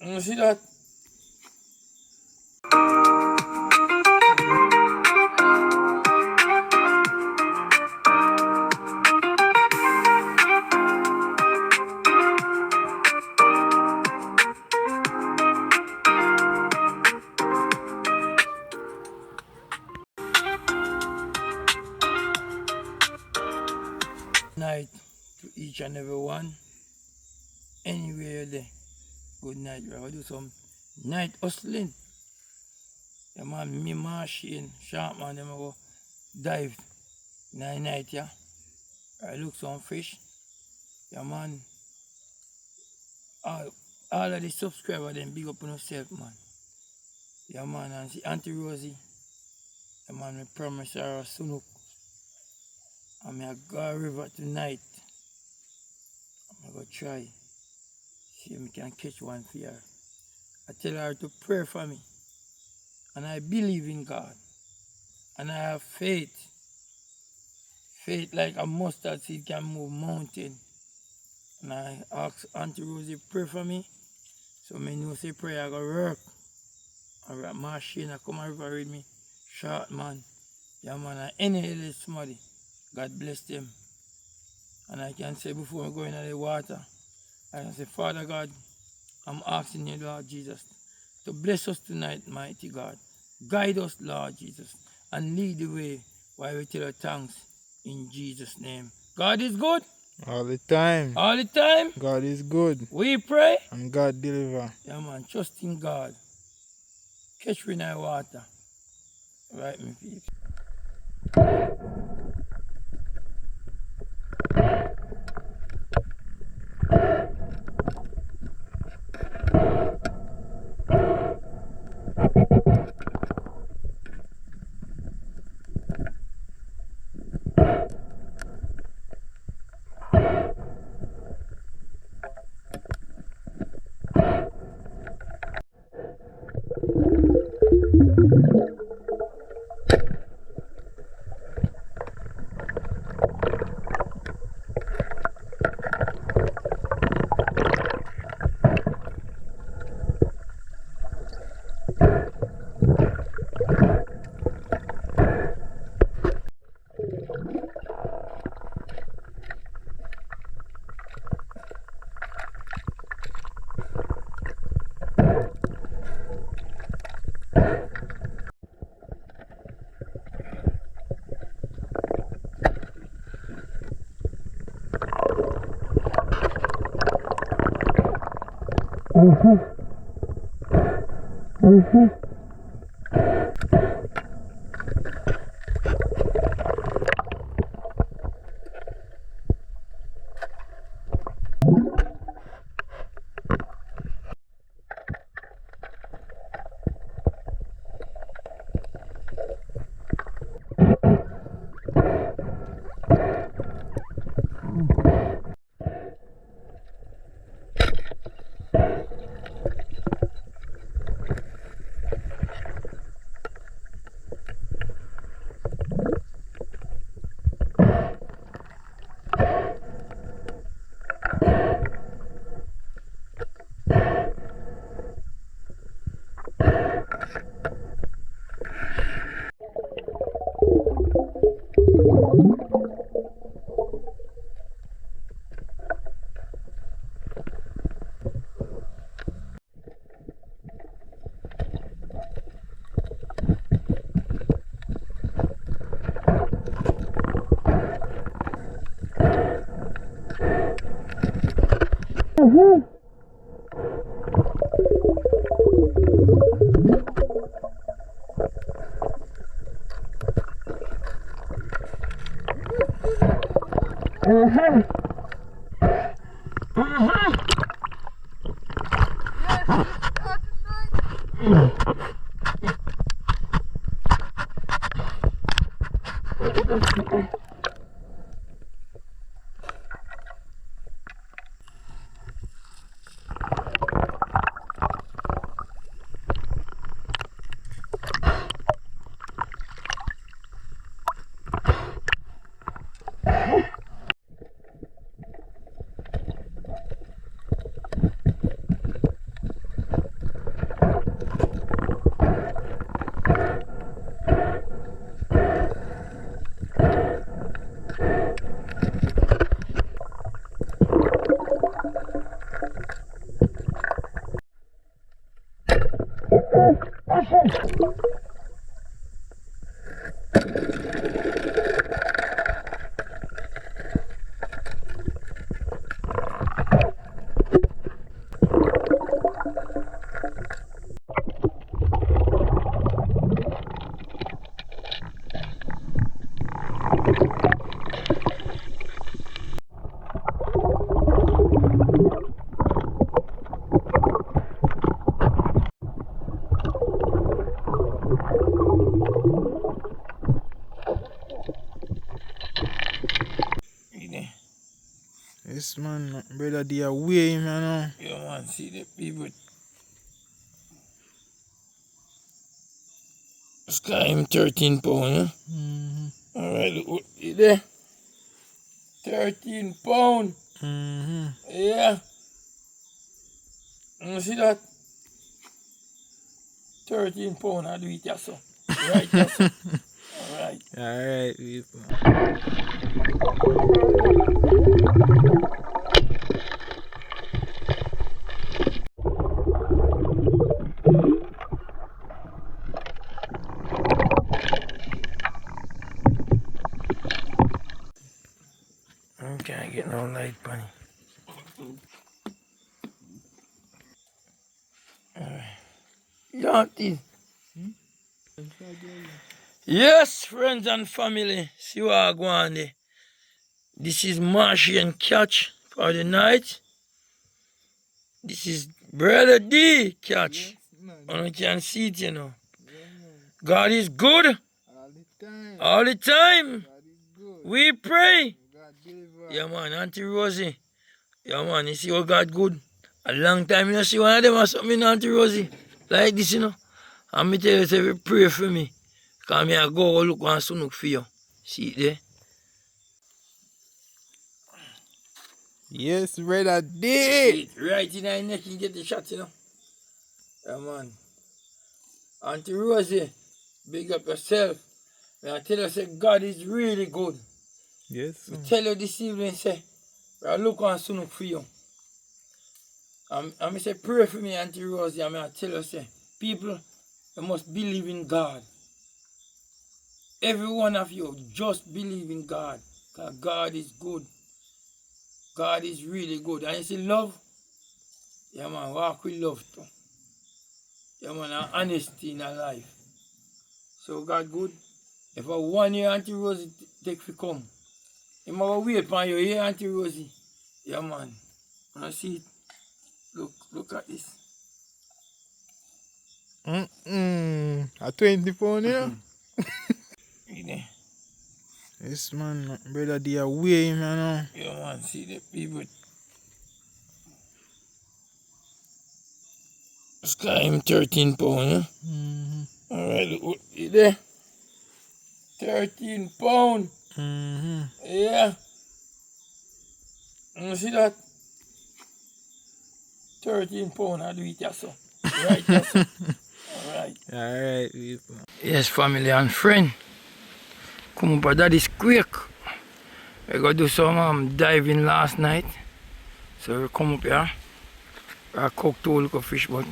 You see that? Night to each and every one. Anywhere you're there. Good night. We're going to do some night hustling. Yeah, man, me, Machine, Sharp, man, them go dive night, yeah. I look some fish. Yeah, man. All of the subscribers, them big up on yourself, man. Yeah, man, and see Aunty Rosie. Yeah, man, I promise her a Snock. And I go river tonight. I'm going to try. See if I can catch one for her. I tell her to pray for me. And I believe in God. And I have faith. Faith like a mustard seed can move mountain. And I ask Aunty Rosie pray for me. So I know say prayer go work. And that Machine I come over with me. Short man. Yeah man, and any little somebody. God bless them. And I can say before I go into the water, I can say, Father God, I'm asking you, Lord Jesus, to bless us tonight, mighty God. Guide us, Lord Jesus, and lead the way while we tell our thanks in Jesus' name. God is good. All the time. All the time. God is good. We pray. And God deliver. Yeah, man. Trust in God. Catch we in the water. Right, me peeps. Yes, man. Brother, they are way, man. Yeah, man, see the people. Sky him 13 pound, yeah? Alright, look what you there. 13 pound. Yeah. You see that? 13 pound, I do it, yeah, so. Right, yeah, so. Alright. Alright, people. I can't get no light, bunny. Auntie. Yes, friends and family. See what I go on there. This is Martian catch for the night. This is Brother D catch. And you can see it, you know. God is good All the time. all the time. God is good. We pray. God deliver. Yeah, man, Aunty Rosie. Yeah, man, you see how God good. A long time you see one of them or something, Aunty Rosie. Like this, you know. And me tell you, say, pray for me. Because me I go look one Snock for you. See it there? Yes, brother D. See it right in your neck, you get the shot, you know. Yeah, man. Aunty Rosie, big up yourself. And I tell you, say, God is really good. Yes, I tell you this evening, say, I look on Snock for you. And I say, pray for me, Aunty Rosie. And I tell you, say, people, you must believe in God. Every one of you, just believe in God. Because God is good. God is really good. And you see, love, yeah, man, walk with love too. Yeah, man, and honesty in our life. So, God good. If I 1 year Aunty Rosie take to come, you might wait for you here, Aunty Rosie. Yeah, man. And I see it. Look at this. A 20 pound, yeah? You know? Yes, man. Brother, they are way, man. Yeah, man, see the people. Sky him 13 pound, yeah? Alright, look what you there. 13 pound. Yeah. You see that? 13 pound, I do it, yeah, so. Right, yeah, so. Alright. Alright, people. Yes, family and friend. Come up, daddy's quick. We go do some diving last night. So we come up here. I cooked two little fish, but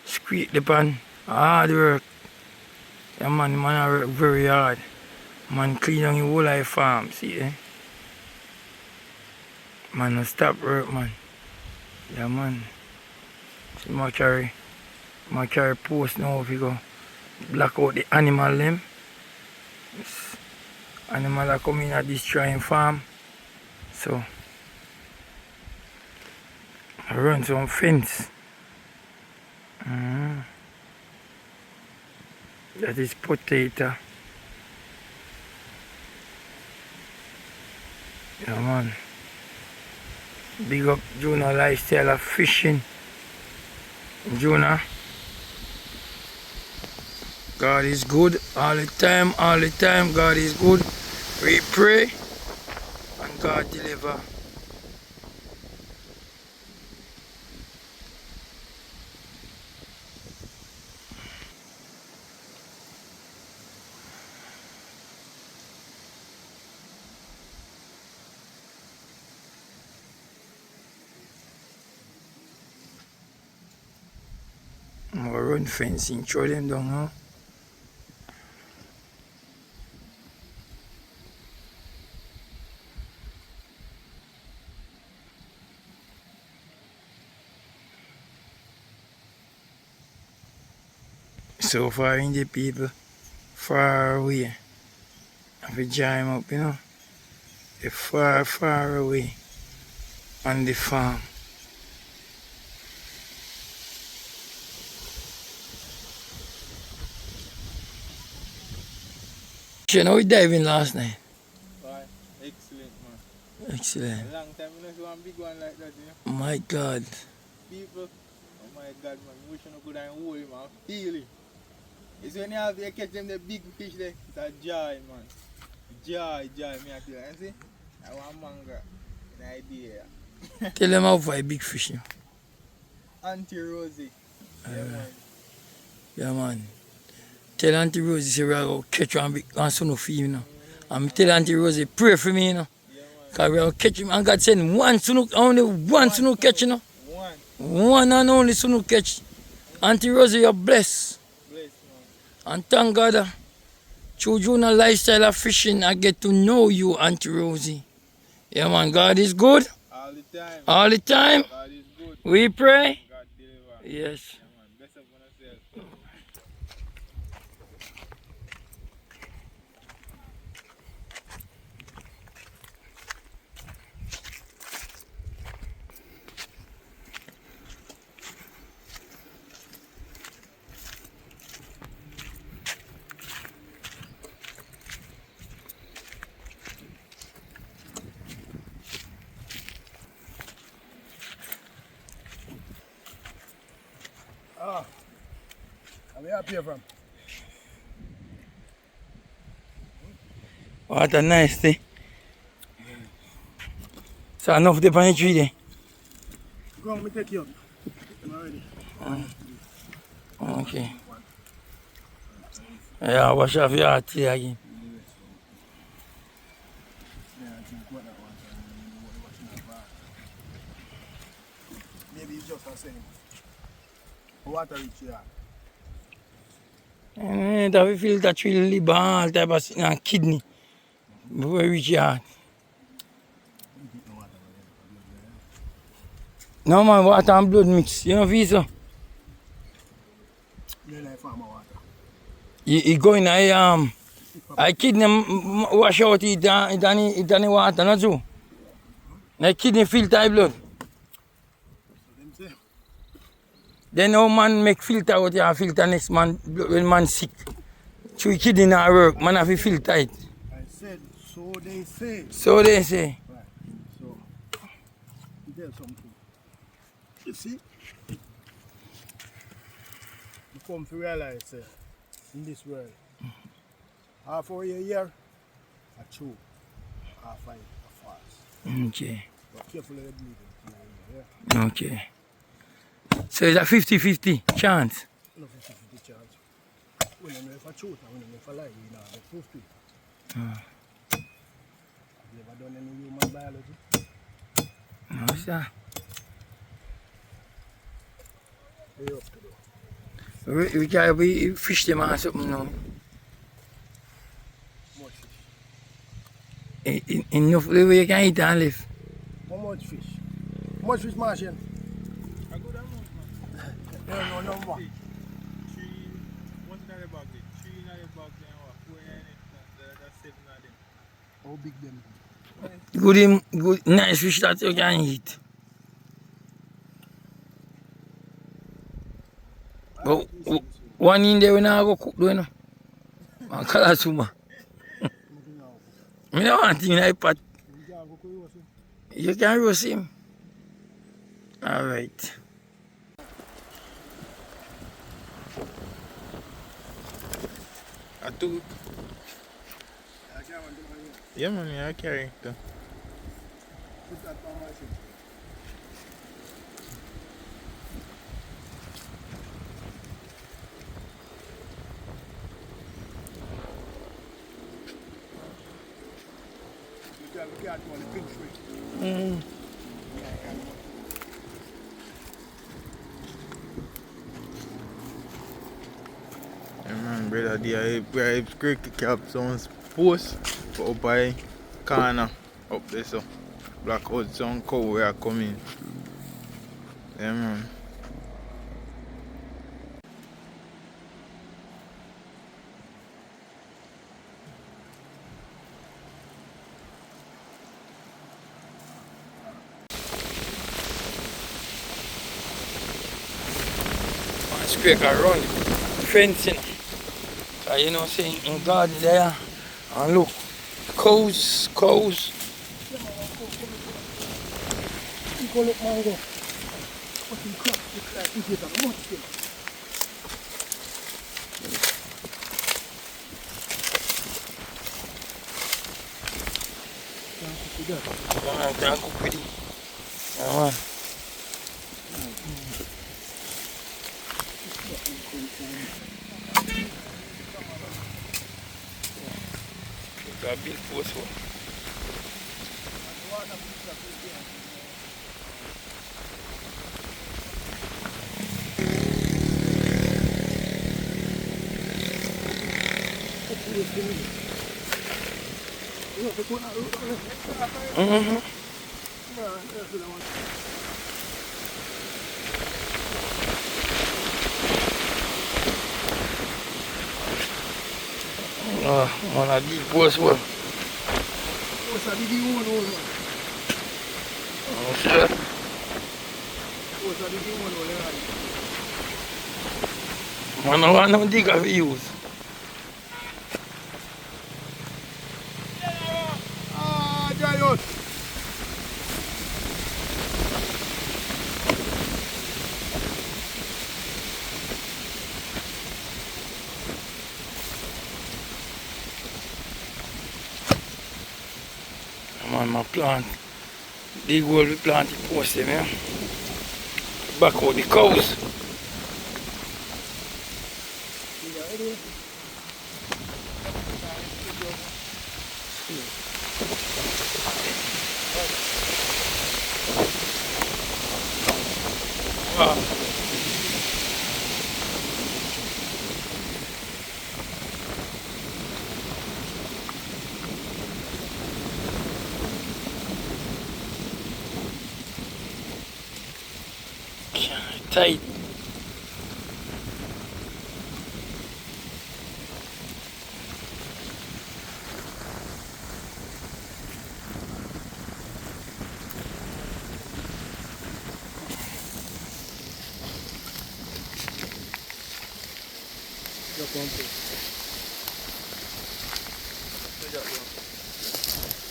squeak the pan. Hard work. Yeah, man work very hard. Man clean on your whole life farm, see, eh? Man, no stop work, man. Yeah, man. See, my carry post now if you go black out the animal them. Yes. Animal are coming at this trying farm. So I run some fence. That is potato. Yeah, man. Big up Jonah lifestyle of fishing. Jonah. God is good all the time, all the time. God is good. We pray and God deliver. go run fencing, throw them down now. So far in the people far away. I have to join up, you know. They're far, far away on the farm. You know, we diving last night. Right. Excellent, man. Excellent. A long time I don't see one big one like that, you know. My God. People, oh my God, man, wish you could and hold him and feel it. It's when you catch them the big fish there, it's a joy, man. Joy, me I tell you. You see? I want manga. An idea. Tell them how far big fish. You know. Aunty Rosie. Yeah, man. Yeah, man. Tell Aunty Rosie say we are going to catch one big one son of you know. And tell Aunty Rosie pray for me, you know. Yeah, man. Because we are going to catch him and God send one son, only one son catch, you know. One and only son catch. Aunty Rosie, you're blessed. bless, man. And thank God, through Juna lifestyle of fishing, I get to know you, Aunty Rosie. Yeah, man, God is good. All the time. All the time. God is good. We pray. God deliver. Yes. Yeah, man. Bless up on yourself. Where you up here from? What a nice day. So enough the on the tree there. Go on, let me take you up. I'm already. Okay. Yeah, wash off your heart here again. Maybe it's just the same. Water reach here. And that feel that really bad type of kidney. Before we reach your heart. No man, water and blood mix. You know visa. You like farmer water. You go in I kidney wash out it the water, not so. The kidney filter blood. So them say, Then no man make filter out here and filter next man when man sick. Through kidney not work, man have to filter it. I said, so they say. So they say. Right. So, there's something. You see? You come to realize in this world, half a year, I chew, half a fast. Okay. But careful of the bleeding. Yeah? Okay. So it's a 50-50 chance. No 50-50 chance. We don't know if I shoot and we don't know if I lie. We know the proof to it. Have you ever done any human biology? No, sir. What you up to do? We can fish them or something now. Much fish. Enough where you can eat and live. How much fish? How much fish, Martian? A good amount, man. No number. 3, one in the bag there. 3 in the bag there, 4 in it, that's 7 of them. How big them? Good, nice fish that you can eat. But one in there when I go cook, you know. And color suma. I don't want him in the pot. You can roast him. Alright. I took. Yeah, man, I carry it. Put that on my ship. You can catch one of the pink fish. brother there, I cricket cap someone's post but up by corner up there so black out some cow where I come in. Yeah man. Scrape around fencing. So you know saying in garden there and look cows. You go look mango. Fucking crap, look like this is a monster. Can't cook with it. Yeah, man. It's a big post one. On a big post one. What's that big one all man? Oh, sure. What's that big one all Man, I want no digger to use. Ah, giant! Man, my plant. Dig hole we plant the post them, yeah. Back out the cows. Wow. Tight.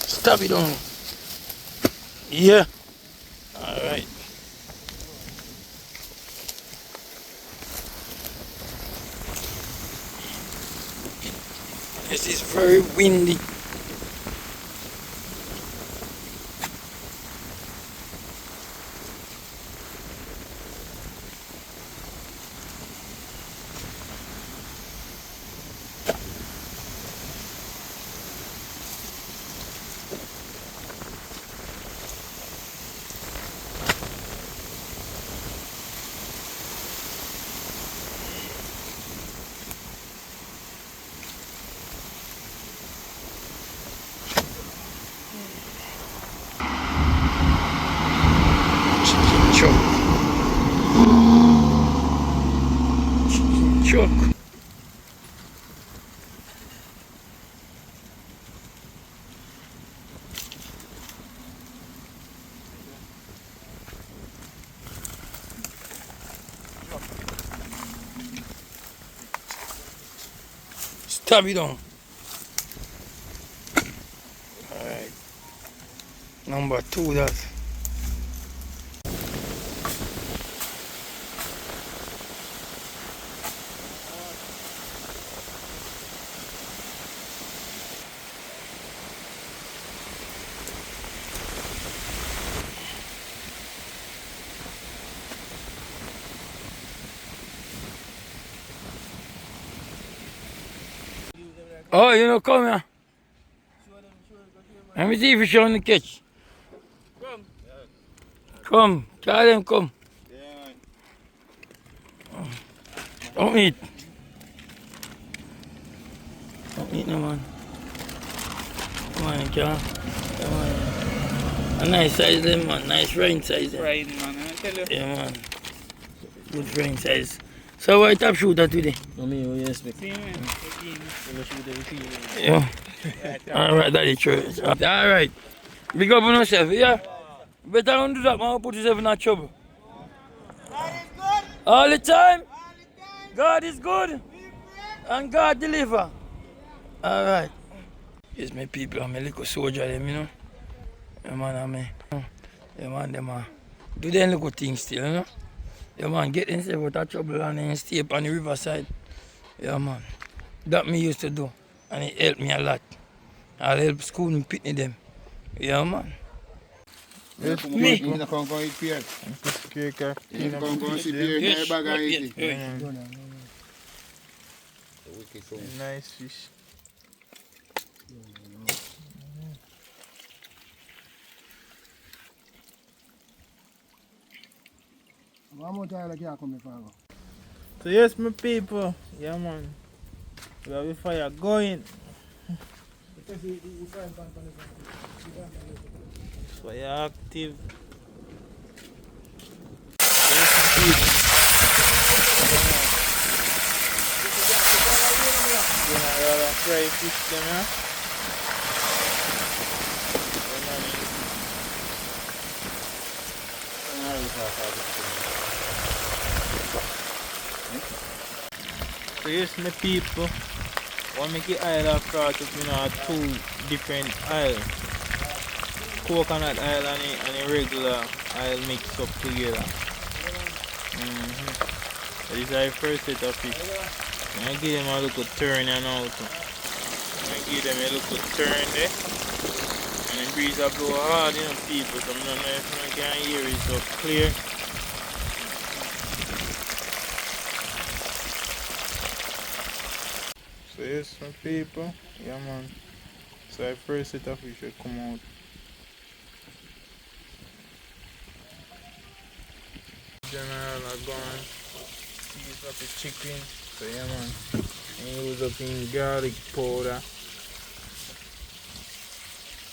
Stop it on. Yeah. Alright. This is very windy. Chuck. Stab it on. Alright. Number 2 that. Oh, you know, come here. Let me see if you show the catch. Come, tell them come. Don't eat. Eat no man. Come on, you can. Come on. A nice size them man, nice rind size them. Right, man, I tell you. Yeah man. Good rind size. So why top shooter today? No me, what you expect? See, man. Yeah. Alright, that's true. Alright. Big up on yourself, yeah? Better don't do that man, put yourself in a trouble. All the time? God is good. And God deliver. Alright. Yes, my people, I'm a little soldier, them, you know. Yeah, man, I'm a. Yeah, man, them do them little things still, you know. Yeah, man, get themselves out of trouble and then stay up on the riverside. Yeah, man. That me used to do. And it helped me a lot. I'll help school and pitney them. Yeah, man. Yes, Me? you not come eat beer. Cookout. You come go see beer in the bag and eat it. Nice fish. One more time, like you come before I go. So yes, my people. Yeah, man. We have the fire going. Fire active. Fry fish them, yeah? So yes, my people, want make the oil of craft up, you know, two different oil. Coconut oil and the regular oil mix up together. So this is our first set of fish. I give them a little turn and out. I give them a little turn there. And the breeze will blow hard, you know, people. So I don't know if you can hear it so clear. So yes, my people, yeah man. So our first set of fish will come out. General are gone. Use up the chicken. So yeah man. And use up in garlic powder.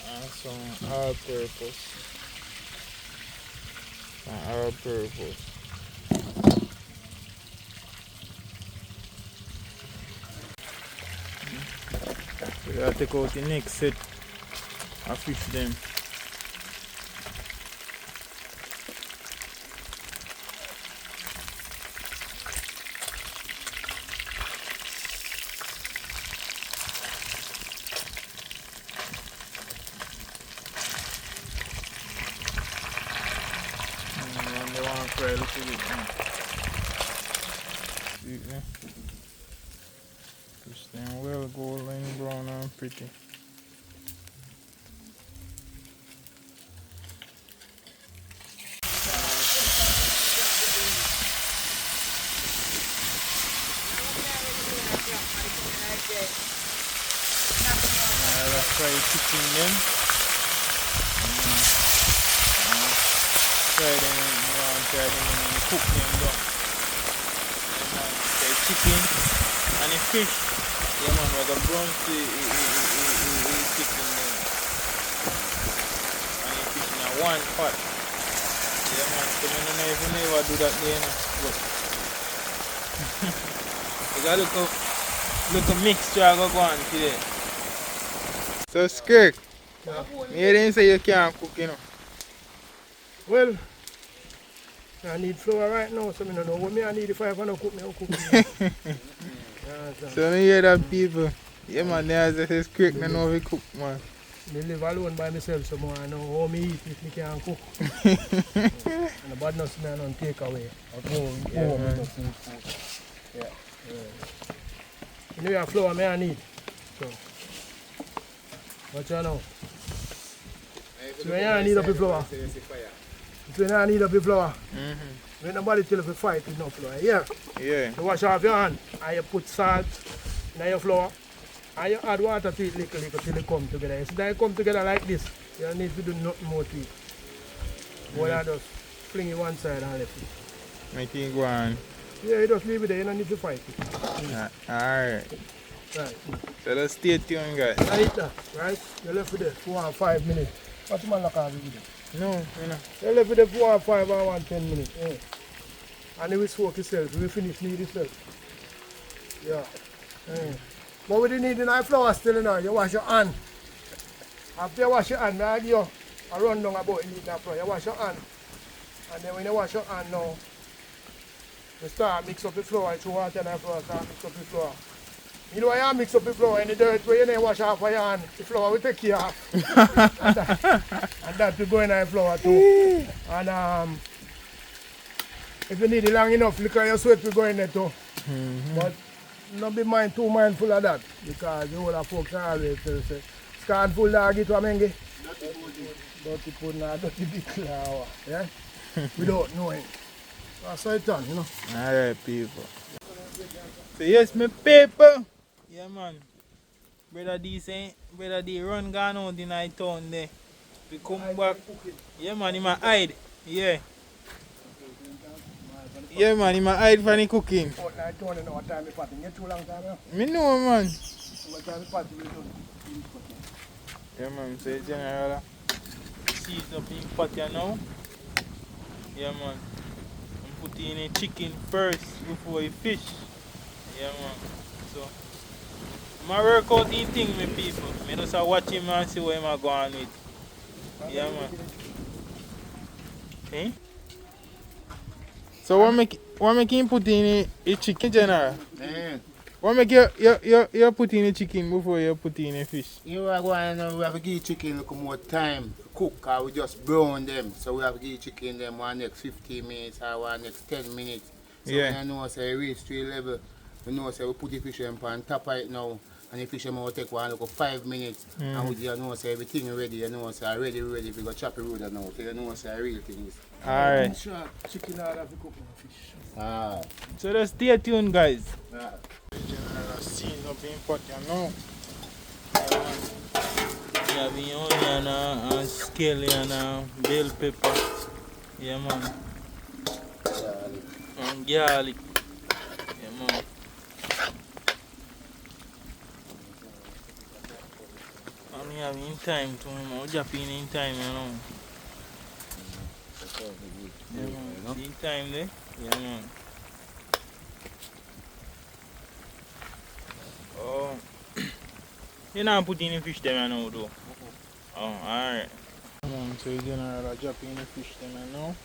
And some all purpose. We gotta take out the next set of fish them. And they want to fry a little bit. See it there? Fish them well golden brown and pretty. Fry chicken them. Fry them and cook them down. Fry chicken and the fish. Yeah man, we're gonna brown the chicken there. And the fish in one pot. Yeah man, so I don't know if you never do that there, but you got look a mixture go on today. So Skirk, you didn't say you can't cook, you know. Well, I need flour right now, so I don't know what I need if I want to cook, I'll cook. So you hear that people? Yeah man, there's a Skirk, I know how to cook, man. I live alone by myself, so I know how me eat if I can't cook. And the badness I don't take away. I go home with the food. Yeah. You know, flour I need. So, what you know? So when you need up the flour, so when you need up the flour, when nobody tell you to fight with no flour, yeah? Yeah. You wash off your hand and you put salt in your flour and you add water to it little till it come together. So they come together like this, you don't need to do nothing more to it. Boy, I just fling it one side and left it. Make it go on. Yeah, you just leave it there, you don't need to fight it. Alright. Right. So let's stay tuned, guys. Right there, right? You left with it 4 and 5 minutes. What man like have with it? No, you know. You left with it 4 and 5 and 1 10 minutes. Eh. And it will smoke itself. We finish need itself. Yeah. Eh. But we didn't need the flour still you know. You wash your hand. After you wash your hand, I give you a run down about you need that flour. You wash your hand. And then when you wash your hand now, you start mix up the flour, throw water in the flour, start mix up the flour. You know why you mix up the flour in the dirt where you don't wash off your hand, the flour will take you off. and that will go in the flour too. And if you need it long enough, look at your sweat will go in there too. But not be too mindful of that because the older folks always tell say, scan full dog it wa mengi. Dirty pudding or dirty big flour. Yeah? Without knowing. That's how it's done, you know. Alright, people. So yes, my people. Yeah, man. Brother D run gone out in the town there. We come back. Yeah, man, he might hide. Yeah. Yeah, man, he might hide for the cooking. Fortnight town, you know what time the party. Get too long time, you Me know, man. What time the party will do? Yeah, man, so general. Season up in pot here now. Yeah, man. I'm putting in the chicken first before the fish. Yeah, man. So, I work out the thing, my people. I just watch him and see what I'm going with. Yeah, man. Okay? So, what make him put in the chicken, general? Man, What make you put in the chicken before you put in the fish? you are going we have to give chicken a little more time to cook because we just brown them. So we have to give chicken them one next 15 minutes or one next 10 minutes. So Yeah. when you know say reach to a level, we know say we put the fish them on top right now and the fish them will take one like 5 minutes and we just know say everything ready, you know say ready if you go chop the road now. So you know say real things. Alright. Sure, chicken all have to cook with fish. Ah. So just stay tuned, guys. Ah. General scene up in pot, you know. You have the onion and scallion and bell pepper. Yeah, man. And garlic. Yeah, man. And you have in time to me, Japan in time, you know. Yeah, man. See in time there? Yeah, man. Oh. You not put in the fish them now though. Oh, alright. So you're gonna drop in the fish them now.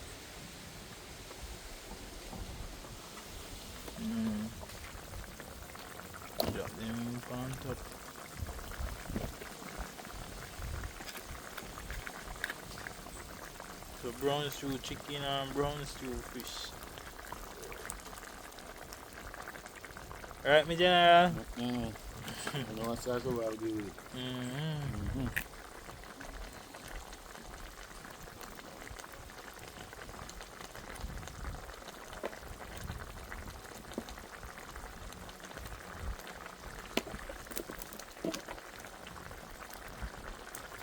Drop them in on top. So brown stew chicken and brown stew fish. Alright, my general. You know what's also what we do.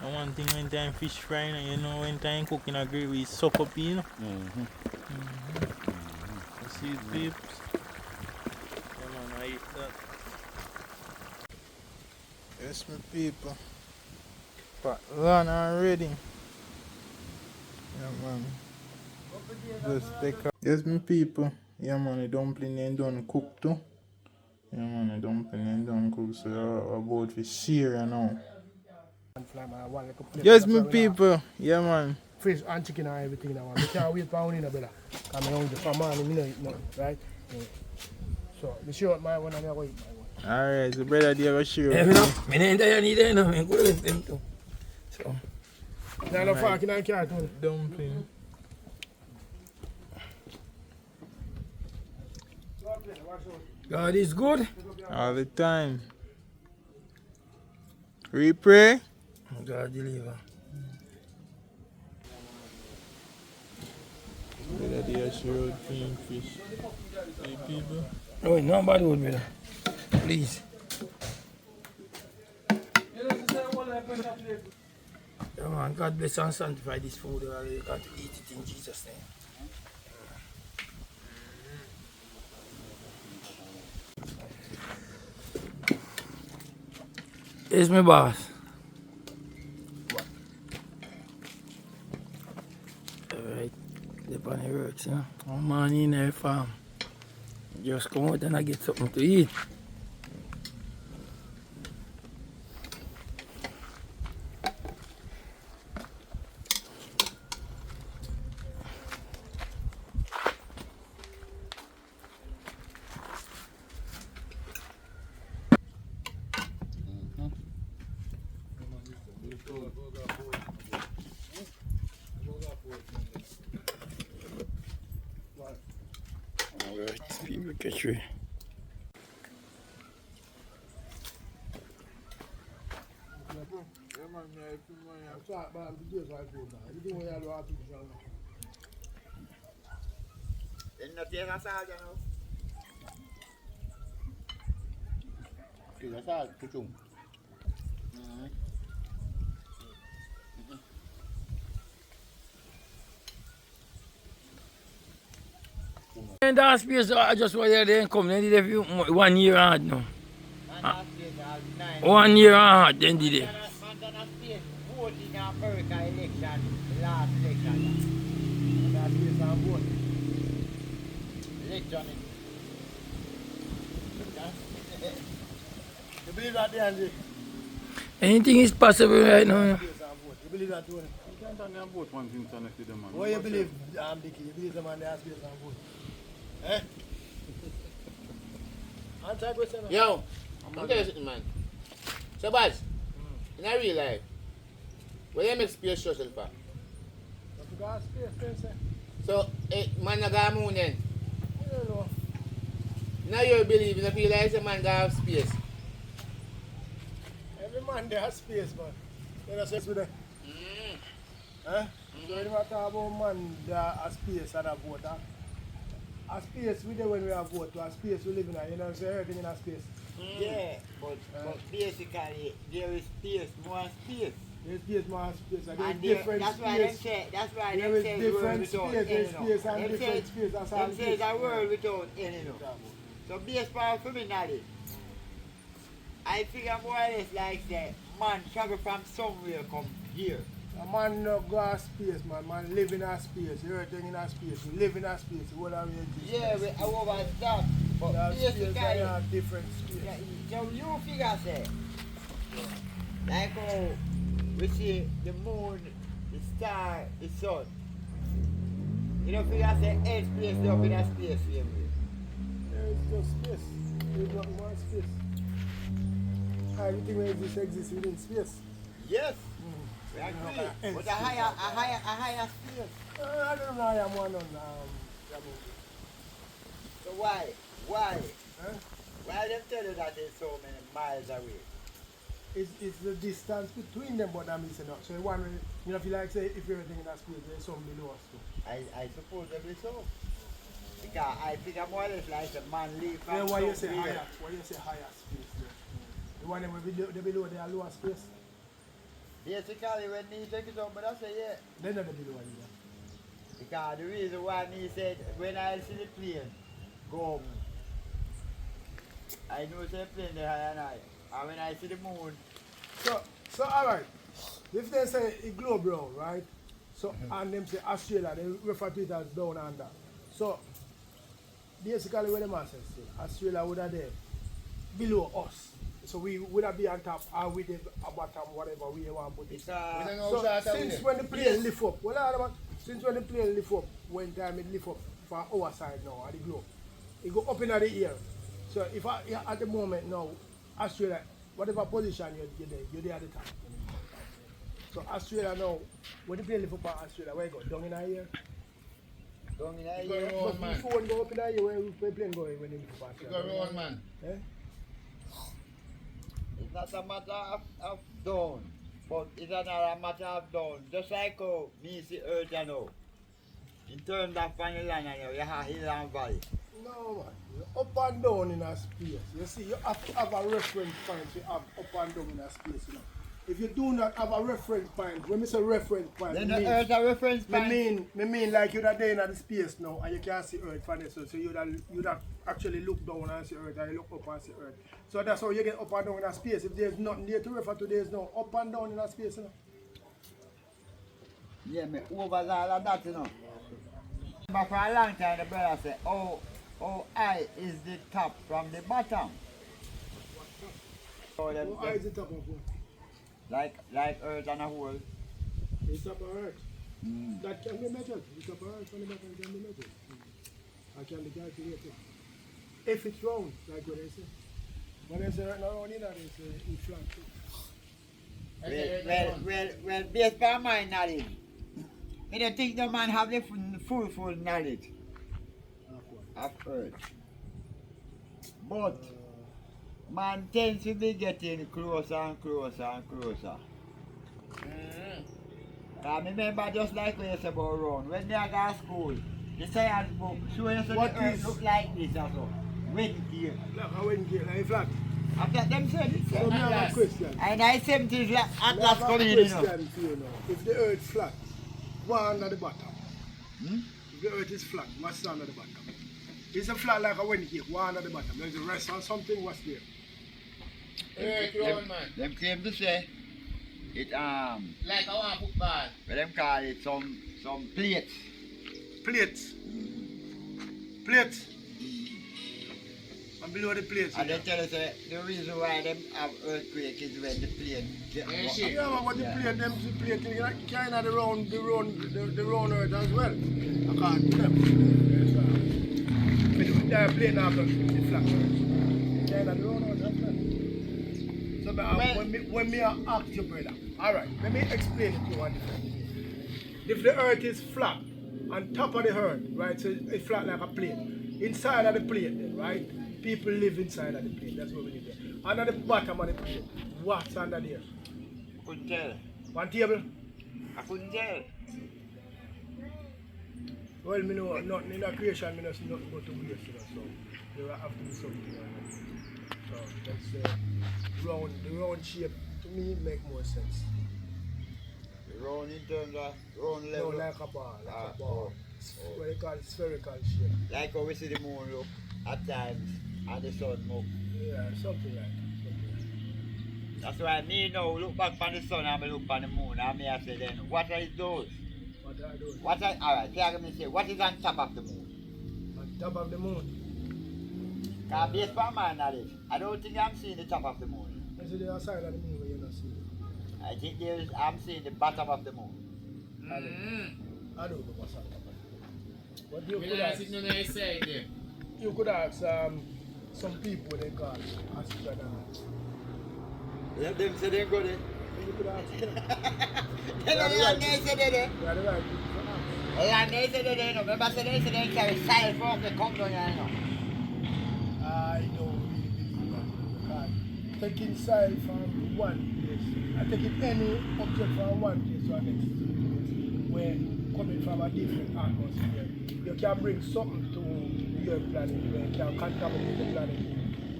And one thing when time fish frying, and you know when time cooking a gravy, we suck up, you know. See it, peeps. Come on, I eat that. Yes, my people. Pot run already. Yeah, man. Just take a... Yes, my people. Yeah, man, the dumpling ain't done cooked too. Yeah, man, the dumpling ain't done cooked, so you're about to share, you know. Yes, my people. Yeah, man. Fish and chicken and everything that one. We can't wait for one in a brother. Because I'm hungry for morning, I don't eat nothing, right? Yeah. So, me sure my one and I go eat my one. Alright, so brother, do you have a share? Yeah, I need that, I'm good with them too. So, Now, no fork in the carton. Dumpling. God is good. All the time. We pray. God deliver. Brother, they are sure clean fish. Hey, people. No, nobody would, brother. Please. Yeah, man, God bless and sanctify this food. You got to eat it in Jesus' name. It's my boss. Alright, they're on the works, you know. I'm on in the farm. Just come out and I get something to eat. Alright, people catch me. Tiga sal, kucing. In that space, I just want to then come. They did a few 1 year and a half now. 1 year and a half, then did it. Montana State vote in America election, the last election. Montana State and vote. Election. You believe that, Andy? Anything is possible right now. You believe that, Tony? You can't turn them both one thing to next to them, man. What you believe, Dickie? You believe the man that space and vote? Eh? Answer question. Yo, I'm tell you something, man. So, Baz, in a real life, what do you make space social for? You got space, Spencer? So, man, not got moon then. I don't know. Now you believe in the feel like a man got have space. Every man there has space, man. You know, space with them. Eh? So, when you talk about man that has space and a vote, a space we there when we have vote, a space we live in, you know, so everything in a space. Yeah, but basically there is space, more space. There's space, more space, and there's And there, different that's why space. that's why There they is say different world space, without there's end, space and Them different say- space, that's all them it say is. a world without end, So base power for me now, I figure more or less like that man travel from somewhere come here. A man no go a space, man live in a space, everything in a space, you live in a space, you will have exist. Yeah, we are over that, but You have space and basically, you have different space. yeah, so you figure say, like how we see the moon, the star, the sun. You know, figure say earth space they up in a space same way. There is just space, there's not more space. Everything that exists within space. Yes, we agree. But a higher space. I don't know, I am one on Jamaica. So why? Why? Huh? Why them tell you that it's so many miles away? It's the distance between them, but I'm missing out. So one way, you know, if you like say, if everything in that space, there's some below us too. I suppose they be so. Because I figure more or less like a man leave from Then why you say somewhere. higher? Why you say higher space there? The one that will be below the lower space. Basically, when he take it up, but I say yeah. They're not the below either. Because the reason why he said, when I see the plane go home, I know the plane there high and high. And when I see the moon, So all right. If they say a globe round, right? So and them say Australia, they refer to it as down under. So basically what the man says, Australia would have there below us. So we would have be on top or with the bottom, whatever we want to put it. because We don't know So short of since it. when the plane lift up, since when the plane lift up, when time it lift up for our side now, at the globe, it go up in the air. So if at the moment now, Australia, whatever position you're there at the top. So Australia now, when the plane lift up at Australia, where you go? Down in the air? down in the You go air, round, But man. before one go up in the air, where the plane going when it lift up at You Australia? go round, man. Eh? it's not a matter of down, but it's another matter of down. Just like how me see earth you know. In terms of on the land, you have hill and valley. No man, you're up and down in a space. You see, you have to have a reference point to have up and down in a space, you know. if you do not have a reference point, when I say reference point, Then me the Earth a reference point. me mean like you're there in the space now and you can't see Earth from this, so you'd actually look down and see Earth and you look up and see Earth. So that's how you get up and down in that space. If there's nothing there to refer to, there's no up and down in that space, you know. Yeah, me over all of that, you know. But for a long time, the brother said, oh, high is the top from the bottom. So them, How high is the top of it? like Earth and a whole. The top of Earth. That can be measured. The top of Earth from the bottom can be measured. I can be calculated. If it's round, like what they say. When they say right now, round in that, they say it's flat. Well, based on my knowledge, I don't think the man have the full knowledge of Earth. But man tends to be getting closer and closer and closer. I remember just like when you said about round, when they go to school, the science book show you so the Earth look like this also. Wind here. Look, I wouldn't get like flat. After them said it, So, I have a question. and I same things like I Atlas have a coming in, you know. question for you now. If the Earth flat, one at the bottom. If the Earth is flat, what's on the bottom? It's a flat like a wind cake, one at the bottom. There's a rest on something, what's there? Earth round, man. Them claim to say it Like I want football. what them call it some plates. Plates. Plates. And below the plates. And they tell us the reason why them have earthquake is when the plane get Yeah, man, but the plate, them the plate, you kind of the round Earth as well. I can't do them. But the plate now got the flat Earth. Kind of the round Earth as well. So when me ask you, brother, alright, let me explain it to you one different. If the Earth is flat, on top of the Earth, right, so it's flat like a plate. Inside of the plate, then, right, people live inside of the plate. That's what we live there. Under the bottom of the plate, what's under there? couldn't tell. One table? I couldn't tell. Well, me know nothing in the creation, me know see nothing but to waste, you know, so there will have to be something on it. So that's the round shape to me make more sense. Round in terms of round No, level. like a ball, Ah, like a ball. oh. What they call it, spherical shape. Like how we see the moon look at times and the sun move. Yeah, something like that. That's why me now look back on the sun and me look on the moon and me I say then, what are those? What are those? Alright, tell me say, what is on top of the moon? On top of the moon. Because based on my knowledge, I don't think I'm seeing the top of the moon. I see the other side of the moon where you're not seeing it. I think I'm seeing the bottom of the moon. I don't know what's on top of the moon. But you We could don't ask, sit on the side there. you could ask some people they call astronauts. Them say they go there. You could ask them. They don't they say they there. They are the right people to ask. And they say they there, no. Remember say they carry cell phone, they come down here, no. I don't really believe that. Because taking soil from one place, I taking any object from one place to the next place, where coming from a different atmosphere, you can bring something to your planet where you can contaminate the planet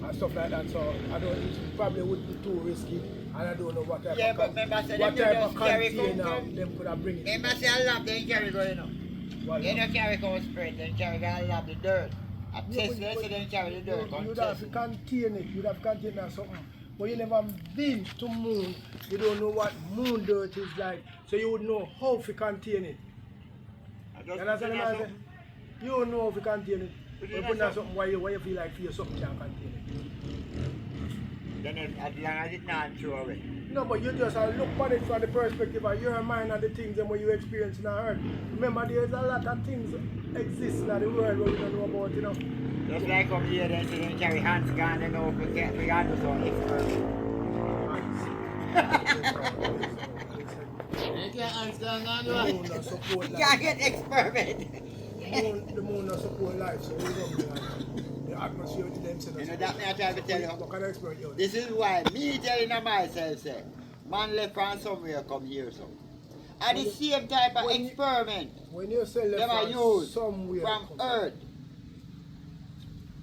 and stuff like that. So I don't, it probably would be too risky, and I don't know what type Yeah, of but remember say what them type just of carry container come. them could have bring it. Remember say a lab, they carry go, you know. Well, They don't carry go spread, they carry go a lab, the dirt. I test they say they carry the dirt, You'd come have test to it. contain it, you'd have to contain that something. But you never been to moon, you don't know what moon dirt is like, so you would know how to contain it. You understand what I'm saying? You don't know how to contain it. You put down something why you feel like feel something can't contain it. Then as long as it's not throw away. No, but you just look at it from the perspective of your mind and the things and what you experience in the earth. Remember, there's a lot of things exist in the world where we don't know about, you know. Just like up here, they say they carry hands gun, they know if we can't figure out some experiment. You can't understand that, The right? moon does support You life. can't get experiment. The moon does support life, so we don't be like the atmosphere with them. You know that me I try to tell you. What kind of expert you? This is why me telling myself say, man left from somewhere come here so. And the same type of experiment When you say them left are from used somewhere from come Earth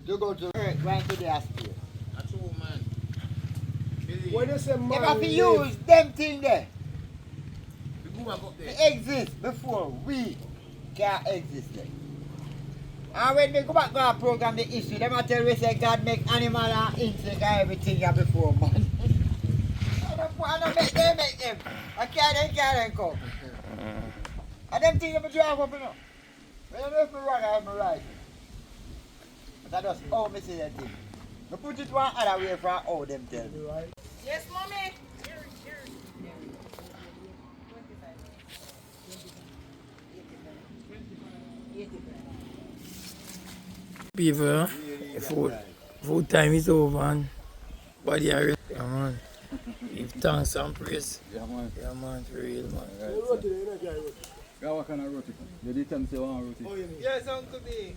to go to Earth, going to their space. That's true, man. When you say Them man have to live, use them thing there. We go back up there. They exist before we can exist there. And when they go back to our program, the issue, them a tell we say God make animal and insect and everything here before man. I don't make them. I can't come. And them things that drive up, you know. When I know if I wrong, I have my right. But I just how me see that thing. I put it one other way from how them tell me. Yes, mommy. People, food time is over and body are ready. Yeah, man. Give thanks and praise. Yeah, man. Yeah, man, for real, man. you roti there, you know, guy roti. Yeah, what kind of roti? You did tell me say one roti. Oh, you mean? Yes, Uncle B.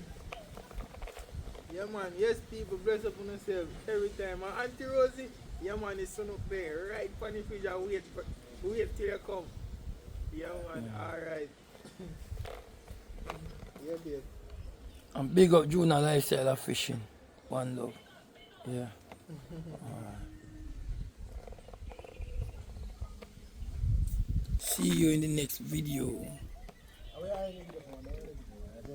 Yeah, man. Yes, people, bless up on yourself every time. And Aunty Rosie, yeah, man, is son up there. Right on the fridge and wait till you come. Yeah, man. Alright. Yeah, babe. And big up Junior lifestyle of fishing. One love. Yeah. Alright. See you in the next video.